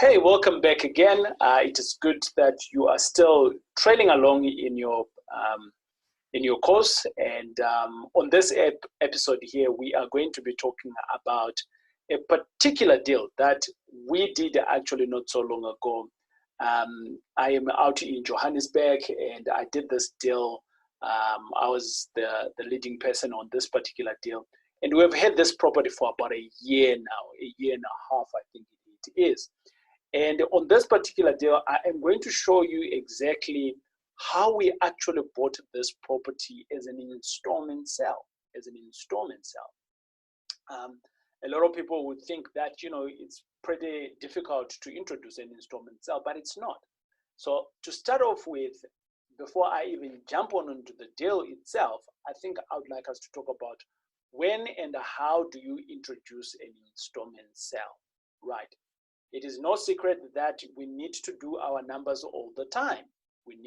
Hey, welcome back again. It is good that you are still trailing along in your course. And on this episode here, we are going to be talking about a particular deal that we did actually not so long ago. I am out in Johannesburg, and I did this deal. I was the leading person on this particular deal, and we've had this property for about a year now, a year and a half, I think it is. And on this particular deal, I am going to show you exactly how we actually bought this property as an installment sale, a lot of people would think that, it's pretty difficult to introduce an installment sale, but it's not. So to start off with, before I even jump on into the deal itself, I think I would like us to talk about when and how do you introduce an installment sale, right? It is no secret that we need to do our numbers all the time. When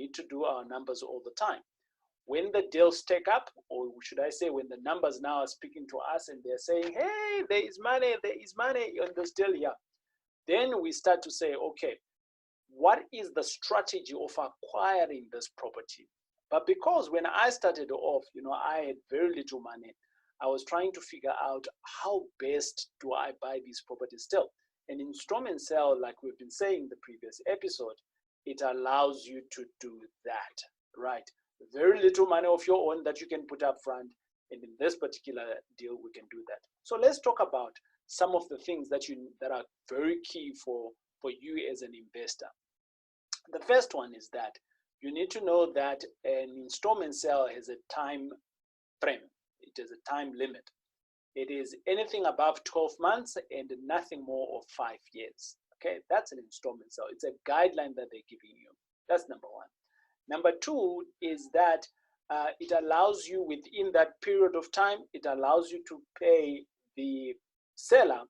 the deals take up, or should I say when the numbers now are speaking to us and they're saying, hey, there is money on this deal here, then we start to say, okay, what is the strategy of acquiring this property? But because when I started off, I had very little money, I was trying to figure out how best do I buy these properties still. An installment sale, like we've been saying in the previous episode, it allows you to do that, right? Very little money of your own that you can put up front, and in this particular deal, we can do that. So let's talk about some of the things that are very key for you as an investor. The first one is that you need to know that an installment sale has a time frame. It has a time limit. It is anything above 12 months and nothing more of 5 years. Okay, that's an installment sale. It's a guideline that they're giving you. That's number one. Number two is that it allows you within that period of time, it allows you to pay the seller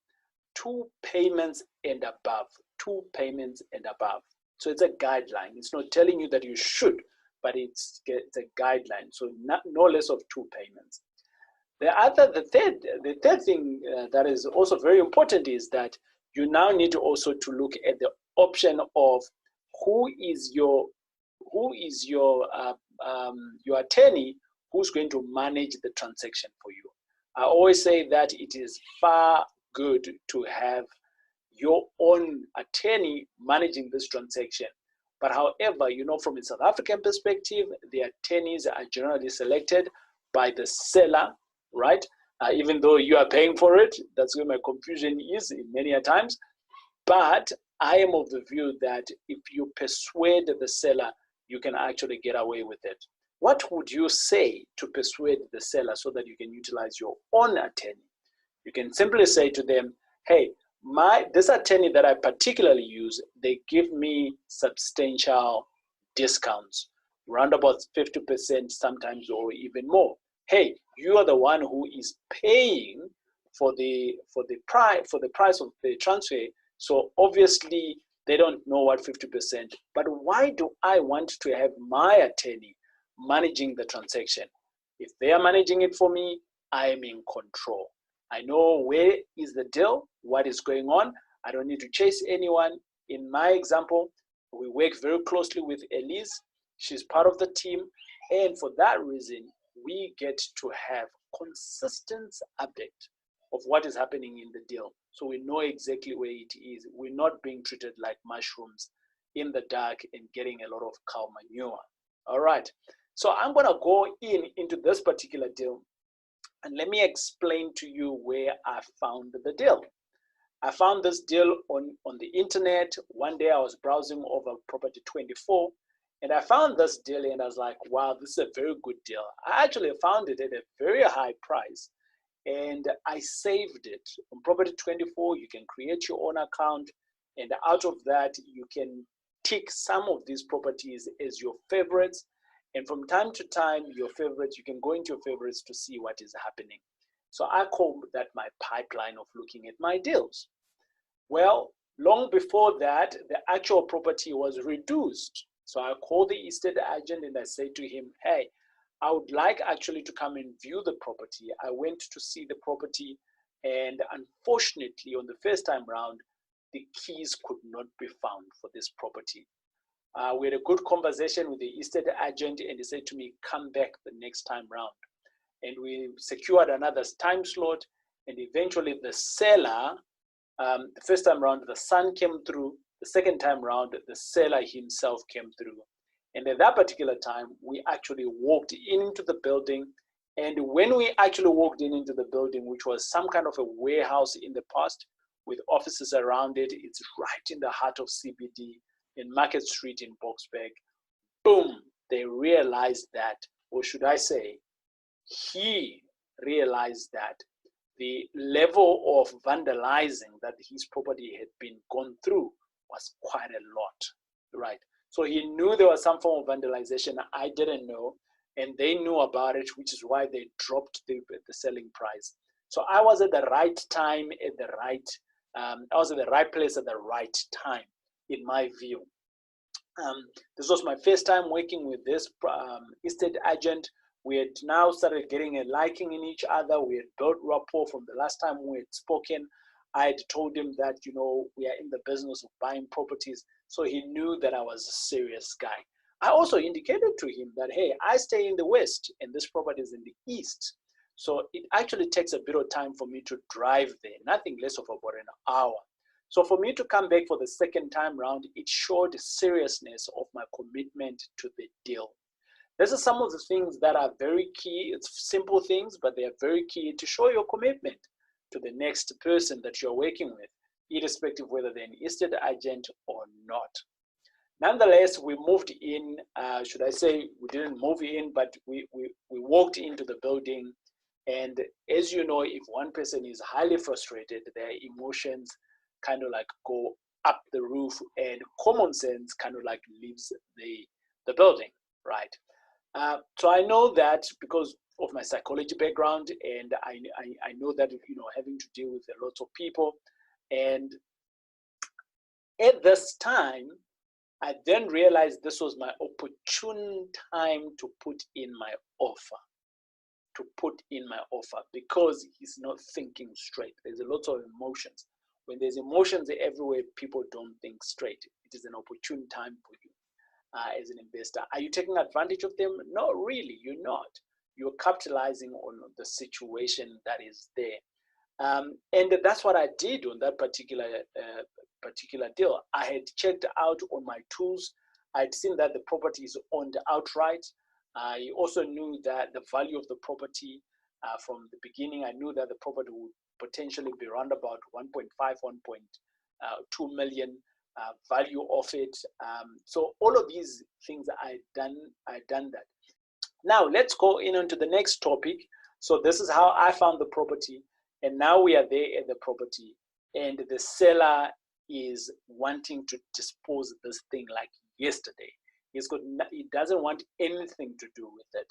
2 payments and above. 2 payments and above. So it's a guideline. It's not telling you that you should, but it's a guideline. So no less of 2 payments. The third thing that is also very important is that you now need also to look at the option of who is your attorney who's going to manage the transaction for you. I always say that it is far good to have your own attorney managing this transaction. But however, from a South African perspective, the attorneys are generally selected by the seller, right? Even though you are paying for it, that's where my confusion is in many a times. But I am of the view that if you persuade the seller, you can actually get away with it. What would you say to persuade the seller so that you can utilize your own attorney? You can simply say to them, hey, this attorney that I particularly use, they give me substantial discounts, around about 50% sometimes or even more. Hey, you are the one who is paying for the price of the transfer. So obviously they don't know what 50%. But why do I want to have my attorney managing the transaction? If they are managing it for me, I am in control. I know where is the deal, what is going on. I don't need to chase anyone. In my example, we work very closely with Elise. She's part of the team. And for that reason, we get to have consistent update of what is happening in the deal. So we know exactly where it is. We're not being treated like mushrooms in the dark and getting a lot of cow manure. All right. So I'm going to go into this particular deal, and let me explain to you where I found the deal. I found this deal on the internet. One day I was browsing over Property 24, and I found this deal and I was like, wow, this is a very good deal. I actually found it at a very high price and I saved it. On Property 24, you can create your own account, and out of that, you can tick some of these properties as your favorites. And from time to time, your favorites, you can go into your favorites to see what is happening. So I call that my pipeline of looking at my deals. Well, long before that, the actual property was reduced. So I called the estate agent and I said to him, hey, I would like actually to come and view the property. I went to see the property, and unfortunately, on the first time round, the keys could not be found for this property. We had a good conversation with the estate agent, and he said to me, come back the next time round. And we secured another time slot, and eventually the seller, the first time round, the son came through. The second time round, the seller himself came through. And at that particular time, we actually walked into the building. And when we actually walked into the building, which was some kind of a warehouse in the past with offices around it, it's right in the heart of CBD in Market Street in Boksburg. Boom, they realized that, or should I say, he realized that the level of vandalizing that his property had been gone through was quite a lot, right? So he knew there was some form of vandalization I didn't know, and they knew about it, which is why they dropped the selling price. So I was at the right time, I was at the right place at the right time, in my view. This was my first time working with this estate agent. We had now started getting a liking in each other. We had built rapport from the last time we had spoken. I had told him that, you know, we are in the business of buying properties. So he knew that I was a serious guy. I also indicated to him that, hey, I stay in the West and this property is in the East. So it actually takes a bit of time for me to drive there, nothing less of about an hour. So for me to come back for the second time round, it showed the seriousness of my commitment to the deal. These are some of the things that are very key. It's simple things, but they are very key to show your commitment to the next person that you're working with, irrespective of whether they're an estate agent or not. Nonetheless, we moved in, should I say, we didn't move in, but we walked into the building. And as you know, if one person is highly frustrated, their emotions kind of like go up the roof, and common sense kind of like leaves the building, right? So I know that because of my psychology background, and I know that, you know, having to deal with a lot of people. And at this time, I then realized this was my opportune time to put in my offer. Because he's not thinking straight. There's a lot of emotions. When there's emotions everywhere, people don't think straight. It is an opportune time for you as an investor. Are you taking advantage of them? No, really, you're not. You're capitalizing on the situation that is there. And that's what I did on that particular deal. I had checked out on my tools. I'd seen that the property is owned outright. I also knew that the value of the property from the beginning, I knew that the property would potentially be around about 1.5, 1.2 million value of it. So all of these things I'd done that. Now let's go in onto the next topic. So this is how I found the property, and now we are there at the property, and the seller is wanting to dispose of this thing like yesterday. He doesn't want anything to do with it.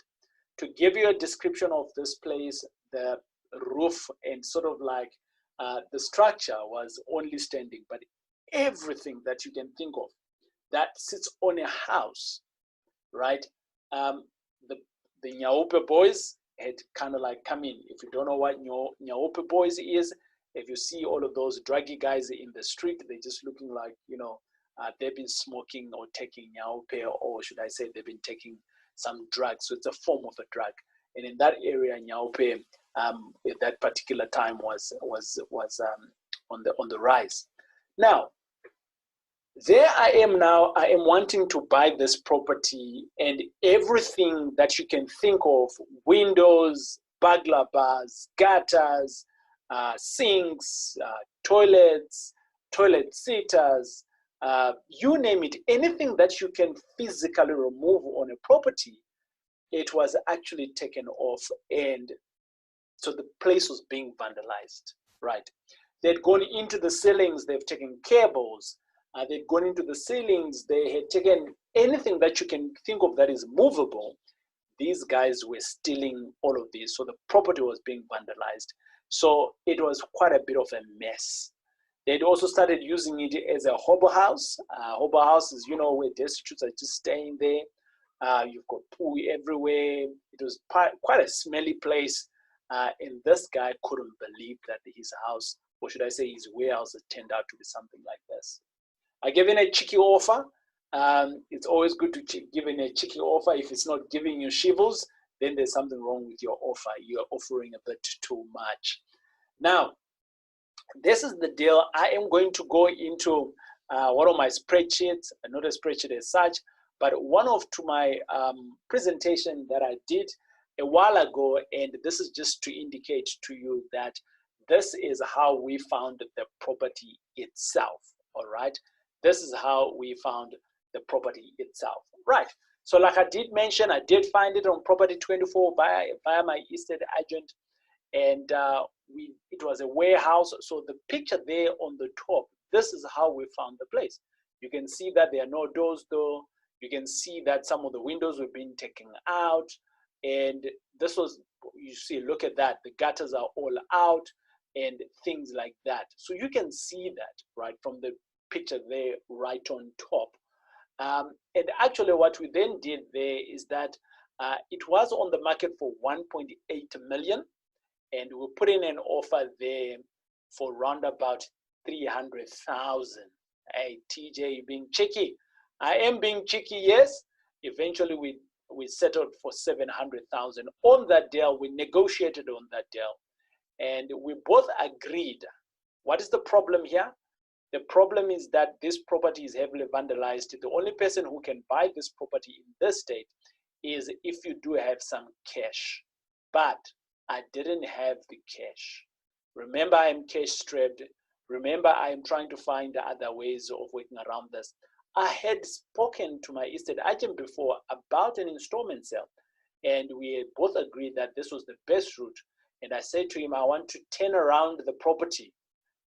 To give you a description of this place, the roof and sort of like the structure was only standing, but everything that you can think of that sits on a house, right? The Nyaope boys had kind of like come in. If you don't know what Nyaope boys is, if you see all of those druggy guys in the street, they're just looking like, you know, they've been smoking or taking Nyaope, or should I say they've been taking some drugs. So it's a form of a drug. And in that area, Nyaope at that particular time was on the rise. Now, there I am now. I am wanting to buy this property, and everything that you can think of: windows, burglar bars, gutters, sinks, toilets, toilet seaters, you name it, anything that you can physically remove on a property, it was actually taken off, and so the place was being vandalized, right? They'd gone into the ceilings, they've taken cables, they'd gone into the ceilings, they had taken anything that you can think of that is movable. These guys were stealing all of these, so the property was being vandalized. So it was quite a bit of a mess. They'd also started using it as a harbor house. Harbor houses, you know, where destitutes are just staying there. You've got poo everywhere. It was quite a smelly place. And this guy couldn't believe that his house or should I say his warehouse, turned out to be something like this. I gave him a cheeky offer. It's always good to give him a cheeky offer. If it's not giving you shivels, then there's something wrong with your offer. You're offering a bit too much. Now, this is the deal. I am going to go into one of my spreadsheets, not a spreadsheet as such, but one of my presentation that I did a while ago, and this is just to indicate to you that this is how we found the property itself. All right, this is how we found the property itself. Right. So, like I did mention, I did find it on Property 24 via my estate agent, and it was a warehouse. So the picture there on the top, this is how we found the place. You can see that there are no doors though. You can see that some of the windows were being taken out, and this was, you see, look at that, the gutters are all out and things like that. So you can see that right from the picture there right on top. And actually what we then did there is that it was on the market for 1.8 million, and we put in an offer there for round about 300,000. Hey, TJ, being cheeky. I am being cheeky, yes. Eventually, we settled for 700,000 on that deal. We negotiated on that deal, and we both agreed. What is the problem here? The problem is that this property is heavily vandalized. The only person who can buy this property in this state is if you do have some cash. But I didn't have the cash. Remember, I am cash strapped. Remember, I am trying to find other ways of working around this. I had spoken to my estate agent before about an installment sale, and we had both agreed that this was the best route. And I said to him, I want to turn around the property.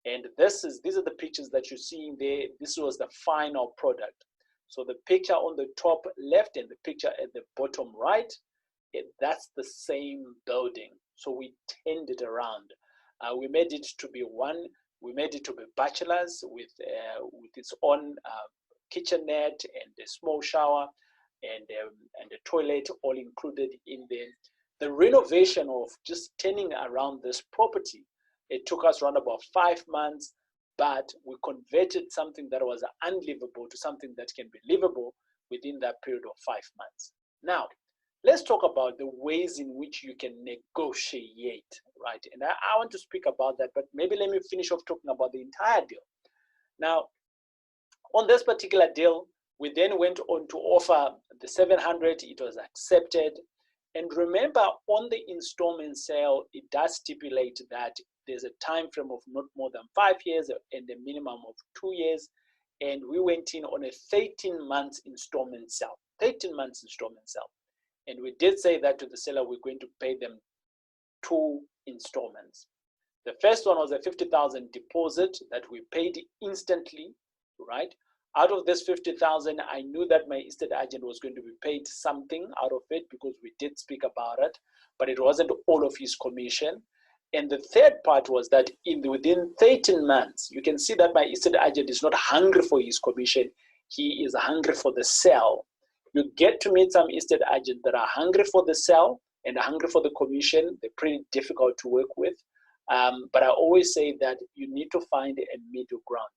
And these are the pictures that you're seeing there. This was the final product. So the picture on the top left and the picture at the bottom right, that's the same building. So we turned it around. We made it to be we made it to be bachelors with its own kitchenette and a small shower and a toilet all included in there. The renovation of just turning around this property, it took us around about 5 months, but we converted something that was unlivable to something that can be livable within that period of 5 months. Now, let's talk about the ways in which you can negotiate, right? And I want to speak about that, but maybe let me finish off talking about the entire deal. Now, on this particular deal, we then went on to offer the 700. It was accepted. And remember, on the installment sale, it does stipulate that there's a time frame of not more than 5 years and a minimum of 2 years. And we went in on a 13 months installment sale, 13 months installment sale. And we did say that to the seller, we're going to pay them 2 installments. The first one was a 50,000 deposit that we paid instantly, right? Out of this 50,000, I knew that my estate agent was going to be paid something out of it because we did speak about it, but it wasn't all of his commission. And the third part was that within 13 months, you can see that my estate agent is not hungry for his commission. He is hungry for the sale. You get to meet some estate agents that are hungry for the sale and hungry for the commission. They're pretty difficult to work with. But I always say that you need to find a middle ground.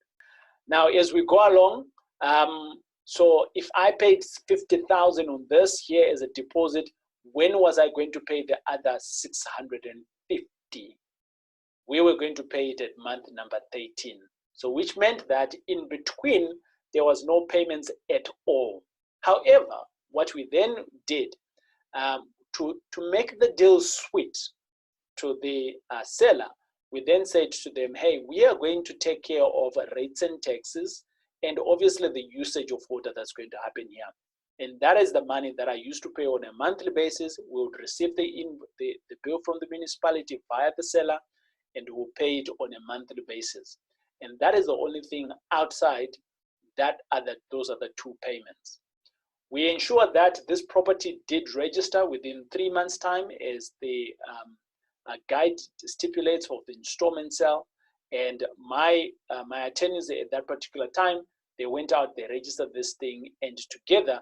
Now, as we go along, so if I paid 50,000 on this here as a deposit, when was I going to pay the other 650? We were going to pay it at month number 13. So which meant that in between, there was no payments at all. However, what we then did to make the deal sweet to the seller, we then said to them, hey, we are going to take care of rates and taxes and obviously the usage of water that's going to happen here. And that is the money that I used to pay on a monthly basis. We would receive the bill from the municipality via the seller, and we'll pay it on a monthly basis. And that is the only thing outside those are the 2 payments. We ensure that this property did register within 3 months' time as the guide stipulates of the installment sale. And my attorneys at that particular time, they went out, they registered this thing, and together,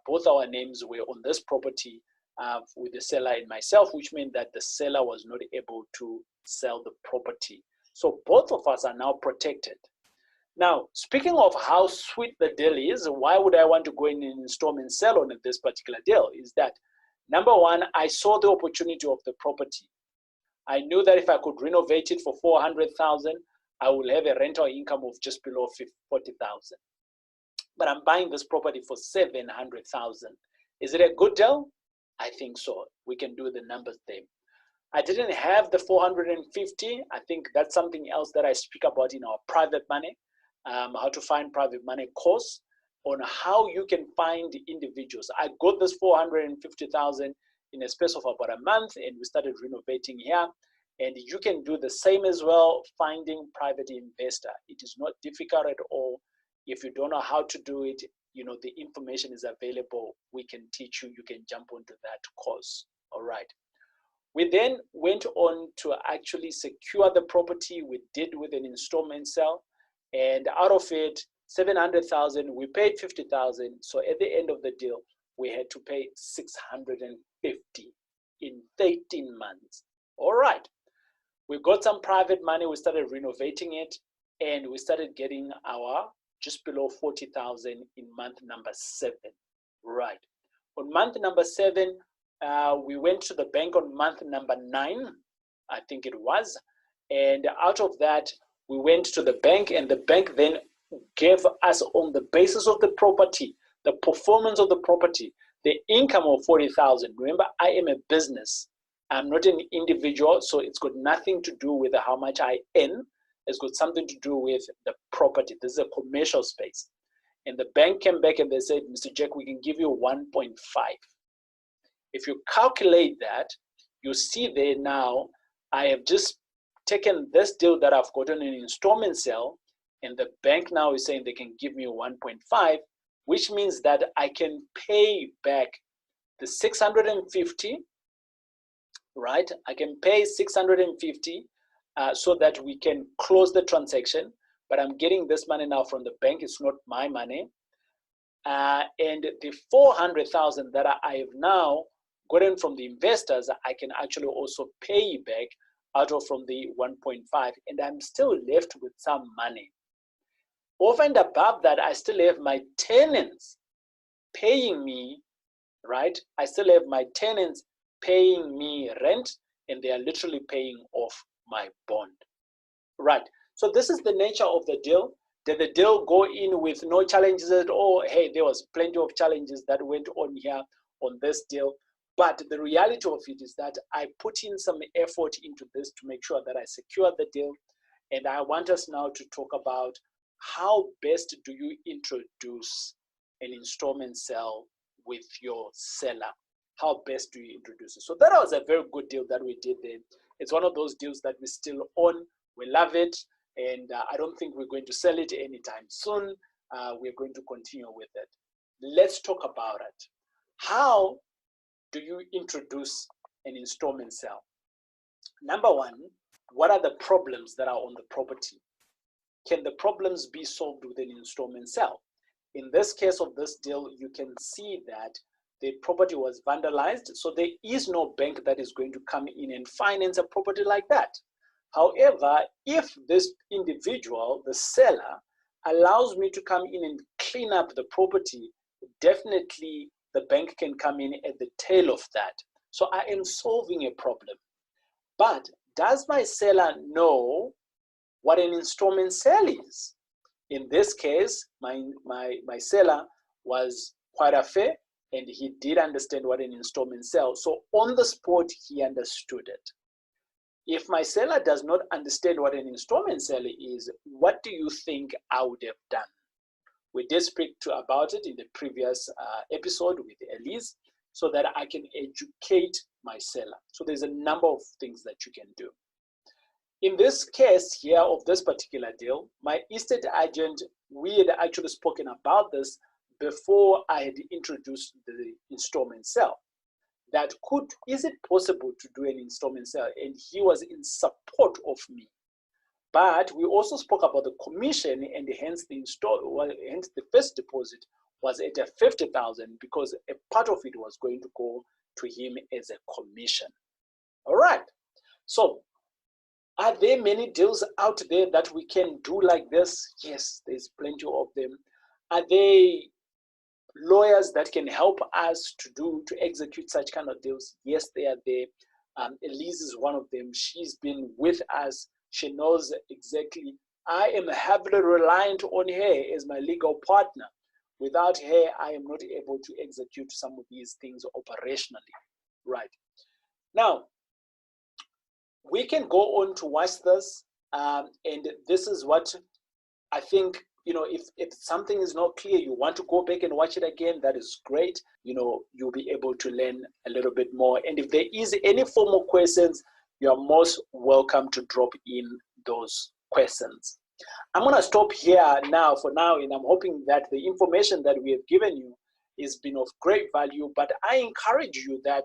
both our names were on this property with the seller and myself, which meant that the seller was not able to sell the property. So both of us are now protected. Now, speaking of how sweet the deal is, why would I want to go in an installment sale on this particular deal? Is that, number one, I saw the opportunity of the property. I knew that if I could renovate it for 400,000, I will have a rental income of just below 40,000. But I'm buying this property for 700,000. Is it a good deal? I think so. We can do the numbers there. I didn't have the 450. I think that's something else that I speak about in our private money, how to find private money course on how you can find individuals. I got this 450,000 in a space of about a month, and we started renovating here. And you can do the same as well, finding private investor. It is not difficult at all. If you don't know how to do it, you know, the information is available. We can teach you. You can jump onto that course. All right. We then went on to actually secure the property. We did with an installment sale, and out of it, 700,000, we paid 50,000. So at the end of the deal, we had to pay 650 in 13 months. All right. We got some private money. We started renovating it, and we started getting our just below 40,000 in month number 7. Right. On month number 7, we went to the bank on month number 9, I think it was. And out of that, we went to the bank, and the bank then gave us, on the basis of the property, the performance of the property, the income of 40,000. Remember, I am a business. I'm not an individual, so it's got nothing to do with how much I earn. It's got something to do with the property. This is a commercial space. And the bank came back and they said, Mr. Jack, we can give you 1.5. If you calculate that, you see there now, I have just taken this deal that I've gotten an installment sale, and the bank now is saying they can give me 1.5, which means that I can pay back the 650, right? I can pay 650 so that we can close the transaction, but I'm getting this money now from the bank. It's not my money. And the 400,000 that I have now gotten from the investors, I can actually also pay back out of from the 1.5, and I'm still left with some money. Over and above that, I still have my tenants paying me, right? I still have my tenants paying me rent, and they are literally paying off my bond, right? So this is the nature of the deal. Did the deal go in with no challenges at all? Hey, there was plenty of challenges that went on here on this deal. But the reality of it is that I put in some effort into this to make sure that I secure the deal. And I want us now to talk about how best do you introduce an installment sale with your seller? How best do you introduce it? So that was a very good deal that we did there. It's one of those deals that we still own. We love it. And I don't think we're going to sell it anytime soon. We're going to continue with it. Let's talk about it. How do you introduce an installment sale? Number one, what are the problems that are on the property? Can the problems be solved with an installment sale? In this case of this deal, you can see that the property was vandalized, so there is no bank that is going to come in and finance a property like that. However, if this individual, the seller, allows me to come in and clean up the property, definitely the bank can come in at the tail of that. So I am solving a problem. But does my seller know what an installment sale is? In this case, my seller was quite fair, and he did understand what an installment sale. So on the spot, he understood it. If my seller does not understand what an installment sale is, what do you think I would have done? We did speak about it in the previous episode with Elise, so that I can educate my seller. So there's a number of things that you can do. In this case here of this particular deal, my estate agent, we had actually spoken about this before I had introduced the installment sale. That is it possible to do an installment sale? And he was in support of me. But we also spoke about the commission, and hence the first deposit was at 50,000 because a part of it was going to go to him as a commission. All right. So Are there many deals out there that we can do like this? Yes, there's plenty of them. Are there lawyers that can help us to execute such kind of deals? Yes, they are there. Elise is one of them. She's been with us. She knows exactly. I am heavily reliant on her as my legal partner. Without her, I am not able to execute some of these things operationally. Right. Now, we can go on to watch this, and this is what I think, if something is not clear, you want to go back and watch it again, that is great. You'll be able to learn a little bit more. And if there is any form of questions, you are most welcome to drop in those questions. I'm going to stop here now for now, and I'm hoping that the information that we have given you has been of great value. But I encourage you that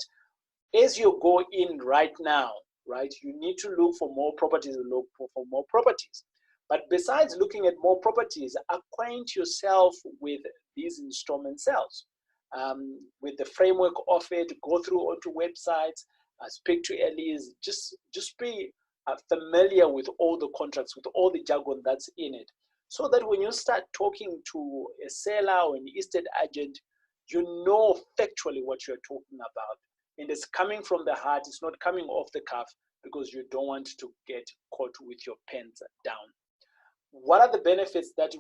as you go in right now, right, you need to look for more properties and look for more properties. But besides looking at more properties, acquaint yourself with these installment sales, with the framework of it. Go through onto websites, speak to Elise, just be familiar with all the contracts, with all the jargon that's in it, so that when you start talking to a seller or an estate agent, you know factually what you're talking about. And it's coming from the heart, it's not coming off the cuff, because you don't want to get caught with your pens down. What are the benefits that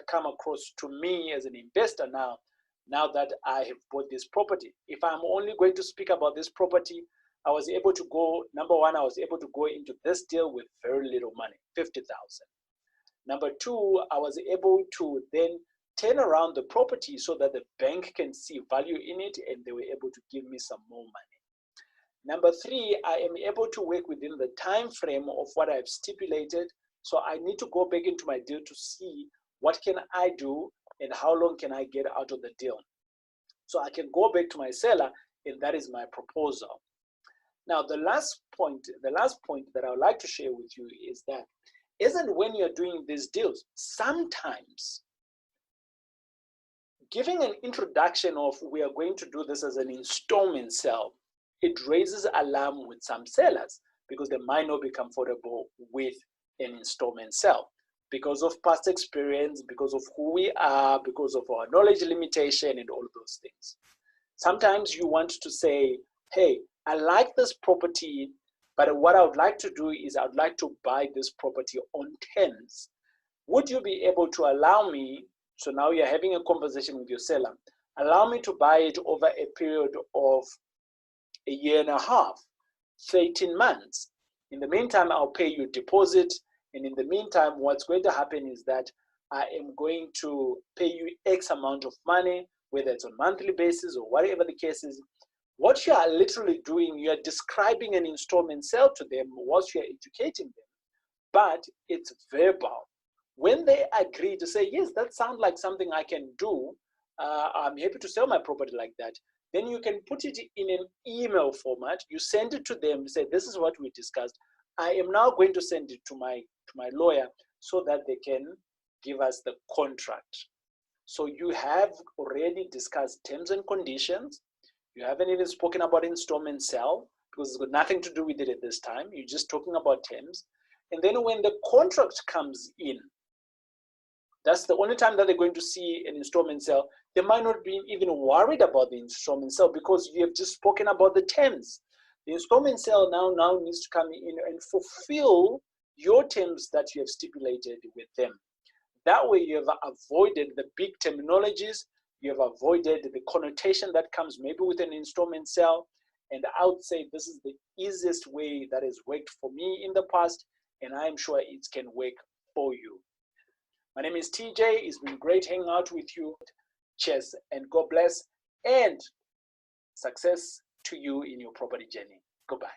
come across to me as an investor now that I have bought this property? If I'm only going to speak about this property, I was able to go, number one, I was able to go into this deal with very little money, 50,000. Number two, I was able to then turn around the property so that the bank can see value in it, and they were able to give me some more money. Number three, I am able to work within the time frame of what I've stipulated. So I need to go back into my deal to see what can I do and how long can I get out of the deal. So I can go back to my seller, and that is my proposal. Now, the last point that I would like to share with you is that isn't when you're doing these deals, sometimes giving an introduction of we are going to do this as an installment sale, it raises alarm with some sellers because they might not be comfortable with an installment sale because of past experience, because of who we are, because of our knowledge limitation and all of those things. Sometimes you want to say, hey, I like this property, but what I would like to do is I'd like to buy this property on terms. Would you be able to allow me, so now you're having a conversation with your seller, allow me to buy it over a period of a year and a half, 13 months. In the meantime, I'll pay you deposit. And in the meantime, what's going to happen is that I am going to pay you X amount of money, whether it's on a monthly basis or whatever the case is. What you are literally doing, you are describing an installment sale to them whilst you are educating them, but it's verbal. When they agree to say, yes, that sounds like something I can do, I'm happy to sell my property like that, then you can put it in an email format. You send it to them, say, this is what we discussed. I am now going to send it to my lawyer so that they can give us the contract. So you have already discussed terms and conditions. You haven't even spoken about installment sale because it's got nothing to do with it at this time. You're just talking about terms. And then when the contract comes in, that's the only time that they're going to see an installment sale. They might not be even worried about the installment sale because you have just spoken about the terms. The installment sale now needs to come in and fulfill your terms that you have stipulated with them. That way you have avoided the big terminologies, you have avoided the connotation that comes maybe with an installment sale. And I would say this is the easiest way that has worked for me in the past, and I am sure it can work for you. My name is TJ. It's been great hanging out with you. Cheers and God bless, and success to you in your property journey. Goodbye.